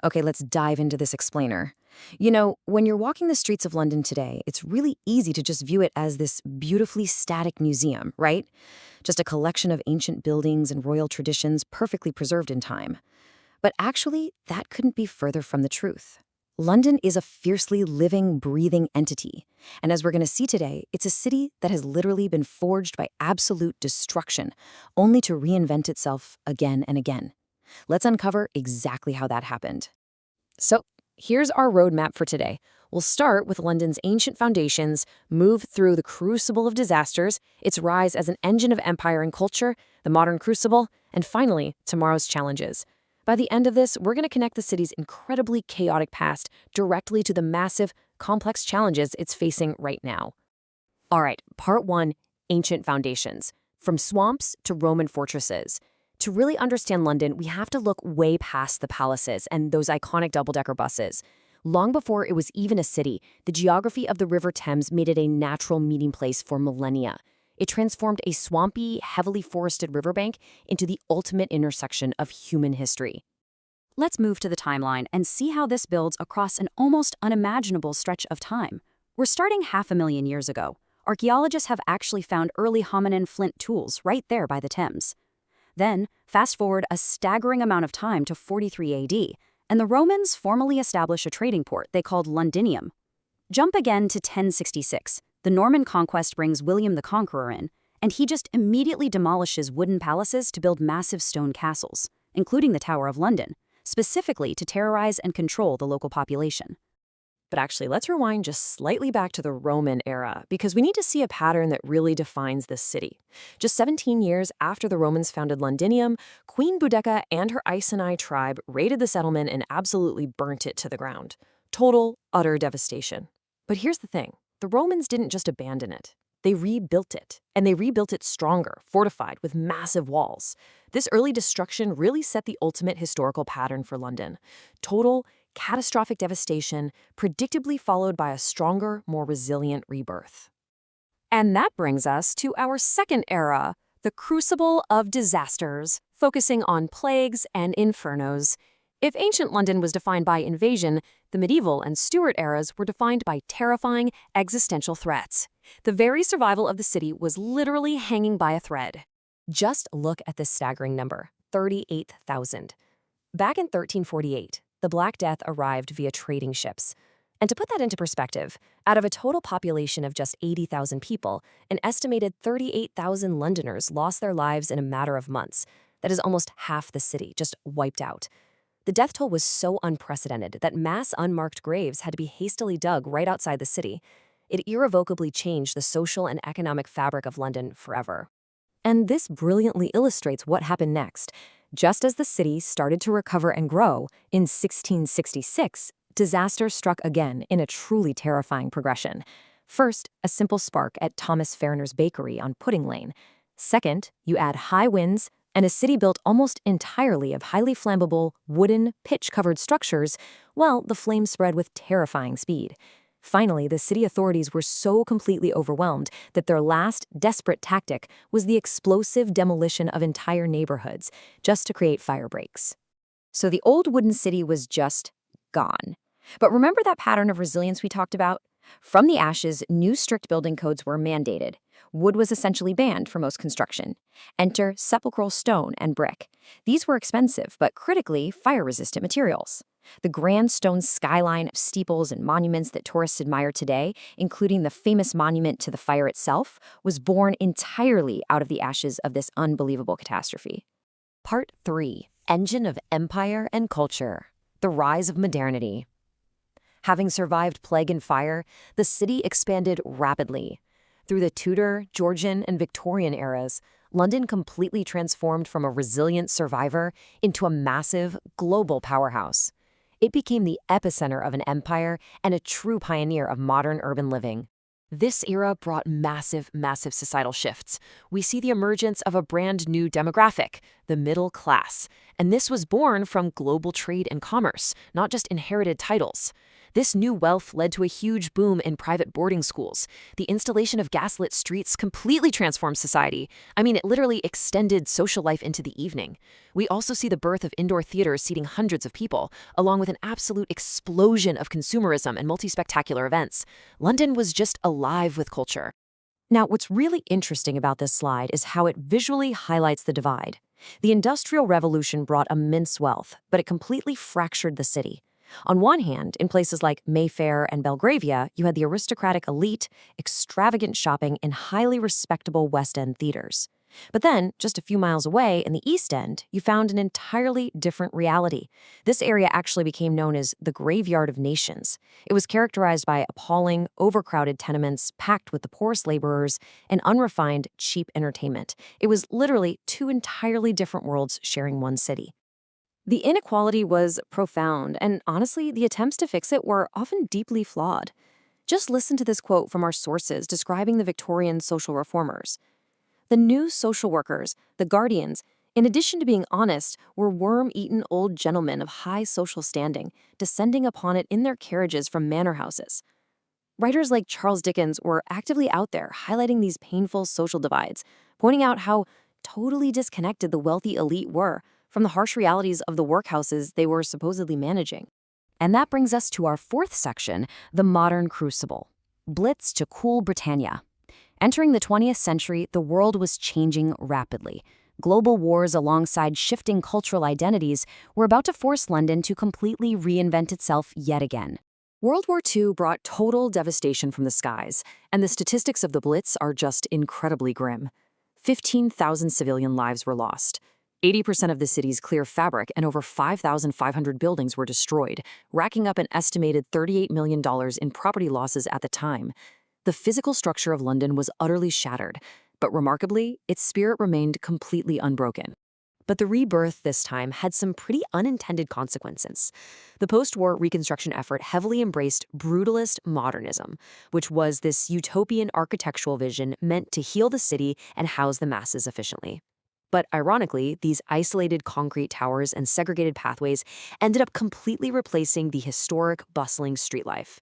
Okay, let's dive into this explainer. When you're walking the streets of London today, it's really easy to just view it as this beautifully static museum, right? Just a collection of ancient buildings and royal traditions perfectly preserved in time. But actually, that couldn't be further from the truth. London is a fiercely living, breathing entity. And as we're going to see today, it's a city that has literally been forged by absolute destruction, only to reinvent itself again and again. Let's uncover exactly how that happened. So, here's our roadmap for today. We'll start with London's ancient foundations, move through the crucible of disasters, its rise as an engine of empire and culture, the modern crucible, and finally, tomorrow's challenges. By the end of this, we're going to connect the city's incredibly chaotic past directly to the massive, complex challenges it's facing right now. All right, part one, ancient foundations. From swamps to Roman fortresses. To really understand London, we have to look way past the palaces and those iconic double-decker buses. Long before it was even a city, the geography of the River Thames made it a natural meeting place for millennia. It transformed a swampy, heavily forested riverbank into the ultimate intersection of human history. Let's move to the timeline and see how this builds across an almost unimaginable stretch of time. We're starting 500,000 years ago. Archaeologists have actually found early hominin flint tools right there by the Thames. Then, fast forward a staggering amount of time to 43 AD, and the Romans formally establish a trading port they called Londinium. Jump again to 1066. The Norman conquest brings William the Conqueror in, and he just immediately demolishes wooden palaces to build massive stone castles, including the Tower of London, specifically to terrorize and control the local population. But actually, let's rewind just slightly back to the Roman era, because we need to see a pattern that really defines this city. Just 17 years after the Romans founded Londinium, Queen Boudicca and her Iceni tribe raided the settlement and absolutely burnt it to the ground. Total, utter devastation. But here's the thing. The Romans didn't just abandon it. They rebuilt it, and they rebuilt it stronger, fortified with massive walls. This early destruction really set the ultimate historical pattern for London. Total, catastrophic devastation, predictably followed by a stronger, more resilient rebirth. And that brings us to our second era, the crucible of disasters, focusing on plagues and infernos. If ancient London was defined by invasion, the medieval and Stuart eras were defined by terrifying existential threats. The very survival of the city was literally hanging by a thread. Just look at this staggering number, 38,000. Back in 1348, the Black Death arrived via trading ships. And to put that into perspective, out of a total population of just 80,000 people, an estimated 38,000 Londoners lost their lives in a matter of months. That is almost half the city, just wiped out. The death toll was so unprecedented that mass unmarked graves had to be hastily dug right outside the city. It irrevocably changed the social and economic fabric of London forever. And this brilliantly illustrates what happened next. Just as the city started to recover and grow, in 1666, disaster struck again in a truly terrifying progression. First, a simple spark at Thomas Ferner's bakery on Pudding Lane. Second, you add high winds, and a city built almost entirely of highly flammable, wooden, pitch-covered structures, well, the flames spread with terrifying speed. Finally, the city authorities were so completely overwhelmed that their last, desperate tactic was the explosive demolition of entire neighborhoods, just to create fire breaks. So the old wooden city was just gone. But remember that pattern of resilience we talked about? From the ashes, new strict building codes were mandated. Wood was essentially banned for most construction. Enter sepulchral stone and brick. These were expensive, but critically fire-resistant materials. The grand stone skyline of steeples and monuments that tourists admire today, including the famous monument to the fire itself, was born entirely out of the ashes of this unbelievable catastrophe. Part 3. Engine of Empire and Culture. The Rise of Modernity. Having survived plague and fire, the city expanded rapidly. Through the Tudor, Georgian, and Victorian eras, London completely transformed from a resilient survivor into a massive, global powerhouse. It became the epicenter of an empire and a true pioneer of modern urban living. This era brought massive societal shifts. We see the emergence of a brand new demographic, the middle class. And this was born from global trade and commerce, not just inherited titles. This new wealth led to a huge boom in private boarding schools. The installation of gaslit streets completely transformed society. I mean, it literally extended social life into the evening. We also see the birth of indoor theaters seating hundreds of people, along with an absolute explosion of consumerism and multi-spectacular events. London was just alive with culture. Now, what's really interesting about this slide is how it visually highlights the divide. The Industrial Revolution brought immense wealth, but it completely fractured the city. On one hand, in places like Mayfair and Belgravia, you had the aristocratic elite, extravagant shopping, and highly respectable West End theaters. But then, just a few miles away in the East End, you found an entirely different reality. This area actually became known as the Graveyard of Nations. It was characterized by appalling, overcrowded tenements packed with the poorest laborers and unrefined, cheap entertainment. It was literally two entirely different worlds sharing one city. The inequality was profound, and honestly, the attempts to fix it were often deeply flawed. Just listen to this quote from our sources describing the Victorian social reformers. The new social workers, the guardians, in addition to being honest, were worm-eaten old gentlemen of high social standing, descending upon it in their carriages from manor houses. Writers like Charles Dickens were actively out there highlighting these painful social divides, pointing out how totally disconnected the wealthy elite were from the harsh realities of the workhouses they were supposedly managing. And that brings us to our fourth section, the modern crucible. Blitz to cool Britannia. Entering the 20th century, the world was changing rapidly. Global wars alongside shifting cultural identities were about to force London to completely reinvent itself yet again. World War II brought total devastation from the skies, and the statistics of the Blitz are just incredibly grim. 15,000 civilian lives were lost. 80% of the city's clear fabric and over 5,500 buildings were destroyed, racking up an estimated $38 million in property losses at the time. The physical structure of London was utterly shattered, but remarkably, its spirit remained completely unbroken. But the rebirth this time had some pretty unintended consequences. The post-war reconstruction effort heavily embraced brutalist modernism, which was this utopian architectural vision meant to heal the city and house the masses efficiently. But ironically, these isolated concrete towers and segregated pathways ended up completely replacing the historic, bustling street life.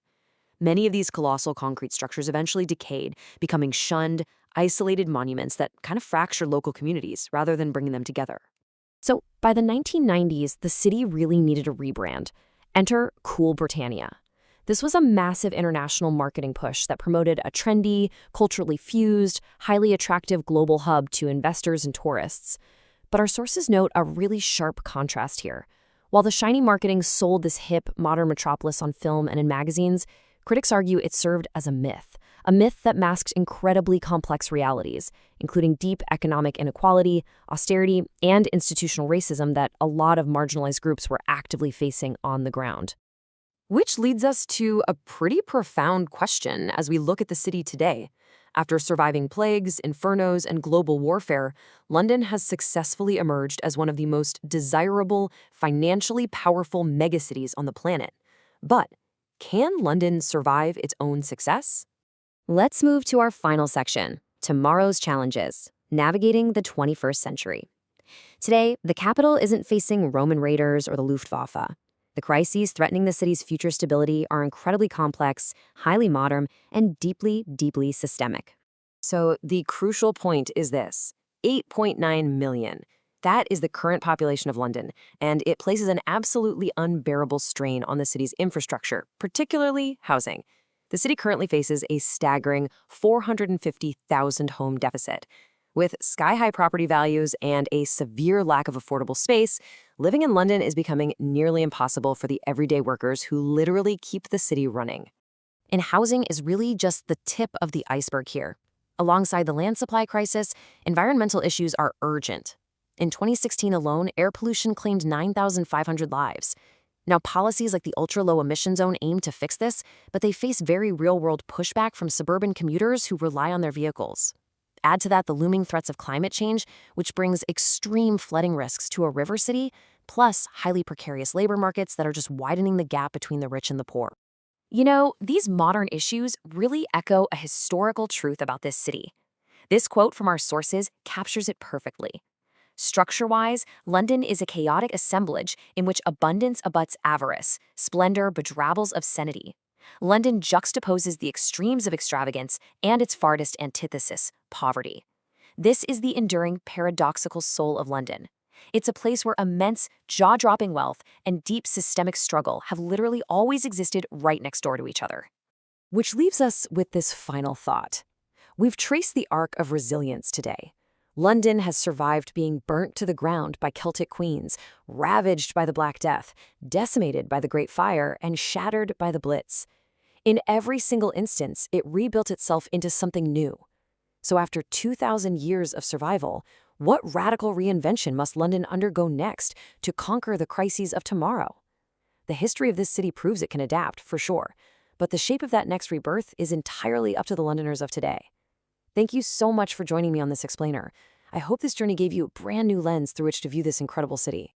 Many of these colossal concrete structures eventually decayed, becoming shunned, isolated monuments that kind of fracture local communities rather than bringing them together. So by the 1990s, the city really needed a rebrand. Enter Cool Britannia. This was a massive international marketing push that promoted a trendy, culturally fused, highly attractive global hub to investors and tourists. But our sources note a really sharp contrast here. While the shiny marketing sold this hip, modern metropolis on film and in magazines, critics argue it served as a myth that masked incredibly complex realities, including deep economic inequality, austerity, and institutional racism that a lot of marginalized groups were actively facing on the ground. Which leads us to a pretty profound question as we look at the city today. After surviving plagues, infernos, and global warfare, London has successfully emerged as one of the most desirable, financially powerful megacities on the planet. But can London survive its own success? Let's move to our final section, tomorrow's challenges, navigating the 21st century. Today, the capital isn't facing Roman raiders or the Luftwaffe. The crises threatening the city's future stability are incredibly complex, highly modern, and deeply, deeply systemic. So the crucial point is this: 8.9 million. That is the current population of London, and it places an absolutely unbearable strain on the city's infrastructure, particularly housing. The city currently faces a staggering 450,000 home deficit. With sky-high property values and a severe lack of affordable space, living in London is becoming nearly impossible for the everyday workers who literally keep the city running. And housing is really just the tip of the iceberg here. Alongside the land supply crisis, environmental issues are urgent. In 2016 alone, air pollution claimed 9,500 lives. Now, policies like the ultra-low emission zone aim to fix this, but they face very real-world pushback from suburban commuters who rely on their vehicles. Add to that the looming threats of climate change, which brings extreme flooding risks to a river city, plus highly precarious labor markets that are just widening the gap between the rich and the poor. You know, these modern issues really echo a historical truth about this city. This quote from our sources captures it perfectly. Structure-wise, London is a chaotic assemblage in which abundance abuts avarice, splendor bedrabbles obscenity. London juxtaposes the extremes of extravagance and its farthest antithesis, poverty. This is the enduring paradoxical soul of London. It's a place where immense, jaw-dropping wealth and deep systemic struggle have literally always existed right next door to each other. Which leaves us with this final thought. We've traced the arc of resilience today. London has survived being burnt to the ground by Celtic queens, ravaged by the Black Death, decimated by the Great Fire, and shattered by the Blitz. In every single instance, it rebuilt itself into something new. So after 2,000 years of survival, what radical reinvention must London undergo next to conquer the crises of tomorrow? The history of this city proves it can adapt, for sure, but the shape of that next rebirth is entirely up to the Londoners of today. Thank you so much for joining me on this explainer. I hope this journey gave you a brand new lens through which to view this incredible city.